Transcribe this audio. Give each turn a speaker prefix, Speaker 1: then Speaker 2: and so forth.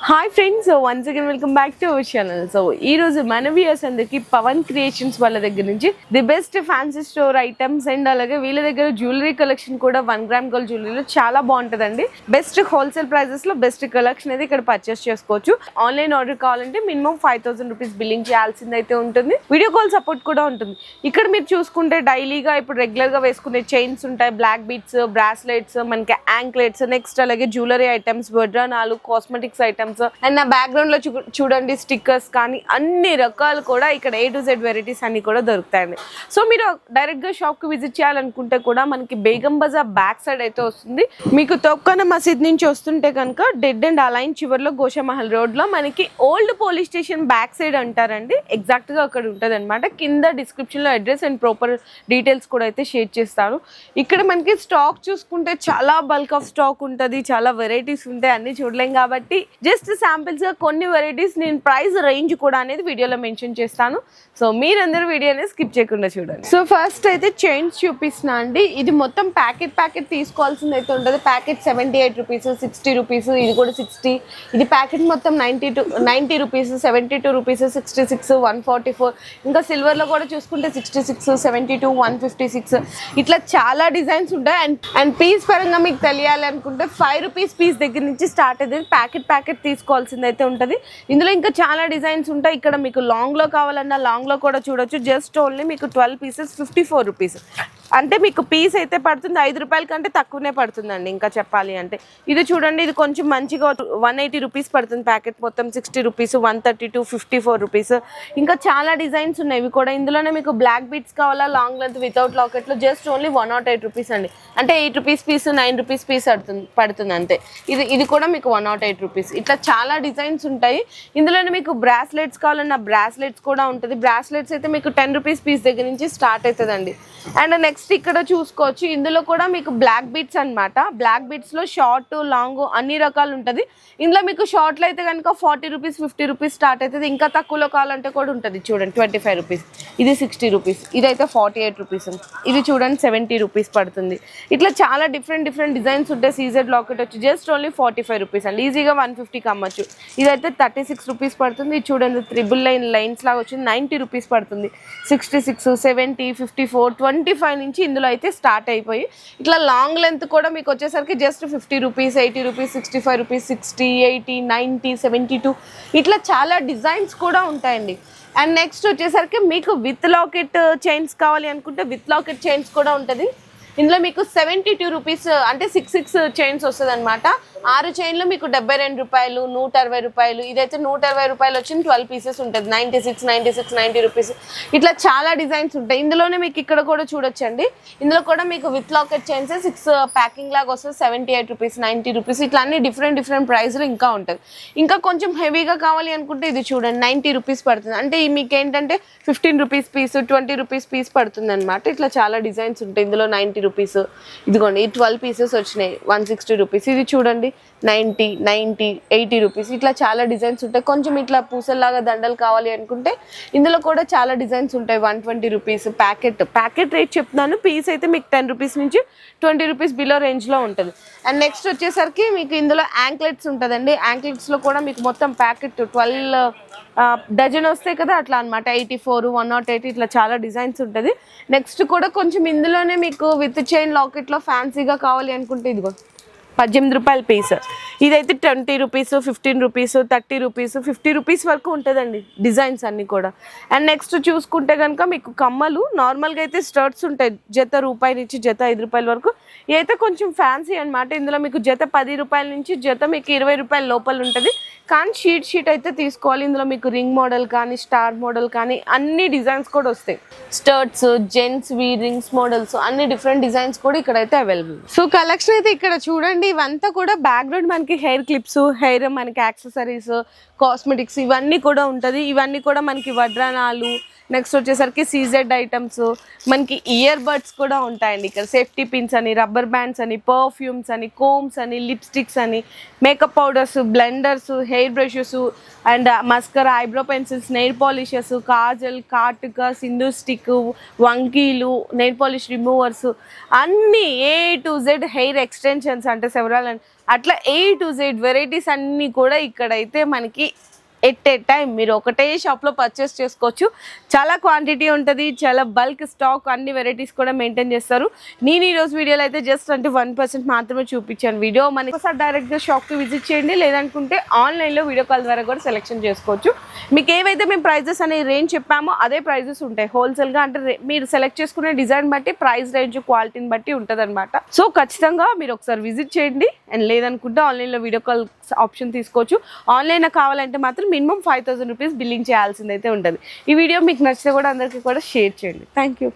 Speaker 1: Hi friends, so once again welcome back to our channel. So ఈ రోజు మన viewers అందరికి పవన్ క్రియేషన్స్ వాళ్ళ దగ్గర నుంచి the best fancy store items and అలాగే వీళ్ళ దగ్గర జ్యువెలరీ కలెక్షన్ కూడా 1 గ్రామ్ గోల్డ్ జ్యువెలరీలో చాలా బాగుంటుందండి. బెస్ట్ హోల్సేల్ ప్రైజెస్ లో బెస్ట్ కలెక్షన్ అయితే ఇక్కడ పర్చేస్ చేసుకోవచ్చు. ఆన్లైన్ ఆర్డర్ కావాలంటే మినిమం 5,000 రూపీస్ బిల్లింగ్ చేయాల్సింది అయితే ఉంటుంది. వీడియో కాల్ సపోర్ట్ కూడా ఉంటుంది. ఇక్కడ మీరు చూసుకుంటే డైలీగా ఇప్పుడు రెగ్యులర్ గా వేసుకునే చైన్స్ ఉంటాయి, బ్లాక్ బీట్స్, బ్రాస్లెట్స్, మనకి యాంక్లెట్స్, నెక్స్ట్ అలాగే జ్యువెలరీ ఐటమ్స్, వడ్రానాలు, కాస్మెటిక్స్ ఐటమ్స్ అండ్ నా బ్యాక్గ్రౌండ్ లో చూడండి స్టిక్కర్స్ కానీ అన్ని రకాలు కూడా ఇక్కడ A to Z వెరైటీస్ అన్ని కూడా దొరుకుతాయండి. సో మీరు డైరెక్ట్ గా షాప్ కి విజిట్ చేయాలనుకుంటే కూడా మనకి బేగం బజార్ బ్యాక్ సైడ్ అయితే వస్తుంది. మీకు తొక్కన మసీద్ నుంచి వస్తుంటే కనుక డెడ్ అండ్ అలైన్ చివరిలో గోషామహల్ రోడ్ లో మనకి old police station back side అంటారండి. ఎగ్జాక్ట్ గా అక్కడ ఉంటది అనమాట. కింద డిస్క్రిప్షన్ లో అడ్రస్ అండ్ ప్రాపర్ డీటెయిల్స్ కూడా అయితే షేర్ చేస్తాను. ఇక్కడ మనకి స్టాక్ చూసుకుంటే చాలా బల్క్ ఆఫ్ స్టాక్ ఉంటుంది, చాలా వెరైటీస్ ఉంటాయి, అన్ని చూడలేం కాబట్టి జస్ట్ శాంపిల్స్ గా కొన్ని వెరైటీస్ నేను ప్రైస్ రేంజ్ కూడా అనేది వీడియోలో మెన్షన్ చేస్తాను. సో మీరందరూ వీడియోని స్కిప్ చేయకుండా చూడండి. సో ఫస్ట్ అయితే చైన్స్ చూపిస్తున్నా అండి. ఇది మొత్తం ప్యాకెట్ తీసుకోవాల్సింది అయితే ఉంటుంది. ప్యాకెట్ 78 రూపీస్, 60 రూపీస్, ఇది కూడా 60. ఇది ప్యాకెట్ మొత్తం 90 రూపీస్, 72 రూపీస్, 66, 144. ఇంకా సిల్వర్ లో కూడా చూసుకుంటే 66, 72, 156 ఇట్లా చాలా డిజైన్స్ ఉంటాయి. అండ్ పీస్ పరంగా మీకు తెలియాలి అనుకుంటే 5 రూపీస్ పీస్ దగ్గర నుంచి స్టార్ట్ అవుతుంది. ప్యాకెట్ తీసుకోవాల్సింది అయితే ఉంటుంది. ఇందులో ఇంకా చాలా డిజైన్స్ ఉంటాయి. ఇక్కడ మీకు లాంగ్ లో కావాలన్నా లాంగ్ లో కూడా చూడొచ్చు. జస్ట్ ఓన్లీ మీకు 12 పీసెస్ 54 రూపీస్. అంటే మీకు పీస్ అయితే పడుతుంది 5 రూపాయల కంటే తక్కువనే పడుతుందండి. ఇంకా చెప్పాలి అంటే ఇది చూడండి, ఇది కొంచెం మంచిగా 180 రూపీస్ పడుతుంది ప్యాకెట్ మొత్తం. 60 రూపీస్, 132, 54 రూపీస్. ఇంకా చాలా డిజైన్స్ ఉన్నాయి ఇవి కూడా. ఇందులోనే మీకు బ్లాక్ బీట్స్ కావాలా లాంగ్ లెంత్ వితౌట్ లాకెట్ లో జస్ట్ ఓన్లీ 108 రూపీస్ అండి. అంటే 8 రూపీస్ పీస్, 9 రూపీస్ పీస్ పడుతుంది అంతే. ఇది కూడా మీకు 108 రూపీస్. ఇట్లా చాలా డిజైన్స్ ఉంటాయి. ఇందులోనే మీకు బ్రాస్లెట్స్ కావాలన్నా బ్రాస్లెట్స్ కూడా ఉంటుంది. బ్రాస్లెట్స్ అయితే మీకు 10 రూపీస్ పీస్ దగ్గర నుంచి స్టార్ట్ అవుతుందండి. అండ్ నెక్స్ట్ ఇక్కడ చూసుకోవచ్చు, ఇందులో కూడా మీకు బ్లాక్ బీట్స్ అనమాట. బ్లాక్ బీట్స్ లో షార్ట్, లాంగ్ అన్ని రకాలు ఉంటుంది. ఇందులో మీకు షార్ట్లో అయితే కనుక 40 రూపీస్, 50 రూపీస్ స్టార్ట్ అవుతుంది. ఇంకా తక్కువలో కావాలంటే కూడా ఉంటుంది. చూడండి 25 రూపీస్, ఇది 60 రూపీస్, ఇదైతే 48 రూపీస్, ఇది చూడండి 70 రూపీస్ పడుతుంది. ఇట్లా చాలా డిఫరెంట్ డిజైన్స్ ఉంటాయి. సీజెడ్ లాకెట్ వచ్చి జస్ట్ ఓన్లీ 45 రూపీస్ అండి. ఈజీగా 150కి అమ్మచ్చు. ఇదైతే 36 రూపీస్ పడుతుంది. ఇది చూడండి త్రిబుల్ లైన్స్ లాగా వచ్చింది, 90 రూపీస్ పడుతుంది. 66, 70, 54, 25 నుంచి ఇందులో అయితే స్టార్ట్ అయిపోయి ఇట్లా లాంగ్ లెంత్ కూడా మీకు వచ్చేసరికి జస్ట్ 50 రూపీస్, 80 రూపీస్, 65 రూపీస్, 60, 80, 90, 72 ఇట్లా చాలా డిజైన్స్ కూడా ఉంటాయండి. అండ్ నెక్స్ట్ వచ్చేసరికి మీకు విత్ లాకెట్ చైన్స్ కావాలి అనుకుంటే విత్ లాకెట్ చైన్స్ కూడా ఉంటుంది. ఇందులో మీకు 72 రూపీస్ అంటే 6 చైన్స్ వస్తుంది అనమాట. 6 చైన్లు మీకు 72 రూపాయలు, 160 రూపాయలు. ఇదైతే 120 రూపాయలు వచ్చింది 12 పీసెస్ ఉంటుంది. 96, 90 రూపీస్. ఇట్లా చాలా డిజైన్స్ ఉంటాయి. ఇందులోనే మీకు ఇక్కడ కూడా చూడొచ్చండి. ఇందులో కూడా మీకు విత్ లాకెట్ చైన్స్ 6 ప్యాకింగ్ లాగా వస్తుంది. 78 రూపీస్, 90 రూపీస్. ఇట్లా అన్ని డిఫరెంట్ ప్రైస్లు ఇంకా ఉంటుంది. ఇంకా కొంచెం హెవీగా కావాలి అనుకుంటే ఇది చూడండి 90 రూపీస్ పడుతుంది. అంటే మీకు ఏంటంటే 15 రూపీస్ పీస్, 20 రూపీస్ పీస్ పడుతుంది అనమాట. ఇట్లా చాలా డిజైన్స్ ఉంటాయి. ఇందులో 90 రూపీస్, ఇదిగోండి 12 పీసెస్ వచ్చినాయి 160 రూపీస్. ఇది చూడండి 90, 80 రూపీస్. ఇట్లా చాలా డిజైన్స్ ఉంటాయి. కొంచెం ఇట్లా పూసల్లాగా దండలు కావాలి అనుకుంటే ఇందులో కూడా చాలా డిజైన్స్ ఉంటాయి. 120 రూపీస్ ప్యాకెట్ రేట్ చెప్తున్నాను. పీస్ అయితే మీకు 10 రూపీస్ నుంచి 20 రూపీస్ బిలో రేంజ్లో ఉంటుంది. అండ్ నెక్స్ట్ వచ్చేసరికి మీకు ఇందులో యాంక్లెట్స్ ఉంటుందండి. యాంక్లెట్స్లో కూడా మీకు మొత్తం ప్యాకెట్ 12 డజన్ వస్తాయి కదా, అట్లా అనమాట. 84, 108 ఇట్లా చాలా డిజైన్స్ ఉంటుంది. నెక్స్ట్ కూడా కొంచెం ఇందులోనే మీకు విత్ చైన్ లాకెట్లో ఫ్యాన్సీగా కావాలి అనుకుంటే ఇదిగో 18 రూపాయల పీస్. ఇదైతే 20 రూపీస్, 15 రూపీస్, 30 రూపీస్, 50 రూపీస్ వరకు ఉంటుందండి డిజైన్స్ అన్నీ కూడా. అండ్ నెక్స్ట్ చూసుకుంటే కనుక మీకు కమ్మలు నార్మల్గా అయితే స్టర్ట్స్ ఉంటాయి. జత రూపాయి నుంచి జత 5 రూపాయల వరకు. ఇదైతే కొంచెం ఫ్యాన్సీ అనమాట. ఇందులో మీకు జత 10 రూపాయల నుంచి జత మీకు 20 రూపాయల లోపల ఉంటుంది. కానీ షీట్ అయితే తీసుకోవాలి. ఇందులో మీకు రింగ్ మోడల్ కానీ స్టార్ మోడల్ కానీ అన్ని డిజైన్స్ కూడా వస్తాయి. స్టర్ట్స్, జెంట్స్ వి రింగ్స్ మోడల్స్ అన్ని డిఫరెంట్ డిజైన్స్ కూడా ఇక్కడైతే అవైలబుల్. సో కలెక్షన్ అయితే ఇక్కడ చూడండి. ఇవంతా కూడా బ్యాక్గ్రౌండ్ మనకి హెయిర్ క్లిప్స్, హెయిర్ మనకి యాక్సెసరీస్, కాస్మెటిక్స్ ఇవన్నీ కూడా ఉంటుంది. ఇవన్నీ కూడా మనకి వడ్రానాలు, నెక్స్ట్ వచ్చేసరికి సీజెడ్ ఐటమ్స్, మనకి ఇయర్ బడ్స్ కూడా ఉంటాయండి. ఇక్కడ సేఫ్టీ పిన్స్ అని, రబ్బర్ బ్యాండ్స్ అని, పర్ఫ్యూమ్స్ అని, కోమ్స్ అని, లిప్స్టిక్స్ అని, makeup powders, blenders, hair brushes and mascara, eyebrow pencils, nail polishes, kajal, కాటుక, సింధూర్ స్టిక్, వంకీలు, నెయిల్ పాలిష్ రిమూవర్స్ అన్నీ A to Z hair extensions అంటే సెవరల్ అట్లా A to Z వెరైటీస్ అన్నీ కూడా ఇక్కడైతే మనకి ఎట్ ఏ టైం మీరు ఒకటే షాప్లో పర్చేస్ చేసుకోవచ్చు. చాలా క్వాంటిటీ ఉంటుంది, చాలా బల్క్ స్టాక్, అన్ని వెరైటీస్ కూడా మెయింటైన్ చేస్తారు. నేను ఈరోజు వీడియోలో అయితే జస్ట్ 1% మాత్రమే చూపించాను. వీడియో మనకి ఒకసారి డైరెక్ట్గా షాప్కి విజిట్ చేయండి, లేదనుకుంటే ఆన్లైన్లో వీడియో కాల్ ద్వారా కూడా సెలెక్షన్ చేసుకోవచ్చు. మీకు ఏవైతే మేము ప్రైజెస్ అనే రేంజ్ చెప్పామో అదే ప్రైజెస్ ఉంటాయి. హోల్సేల్గా అంటే మీరు సెలెక్ట్ చేసుకునే డిజైన్ బట్టి ప్రైస్ రేంజ్ క్వాలిటీని బట్టి ఉంటుంది అనమాట. సో ఖచ్చితంగా మీరు ఒకసారి విజిట్ చేయండి. అండ్ లేదనుకుంటే ఆన్లైన్లో వీడియో కాల్ ఆప్షన్ తీసుకోవచ్చు. ఆన్లైన్లో కావాలంటే మాత్రం మినిమం 5,000 రూపీస్ బిల్లింగ్ చేయాల్సిందైతే ఉంటుంది. ఈ వీడియో మీకు నచ్చితే కూడా అందరికీ కూడా షేర్ చేయండి. Thank you.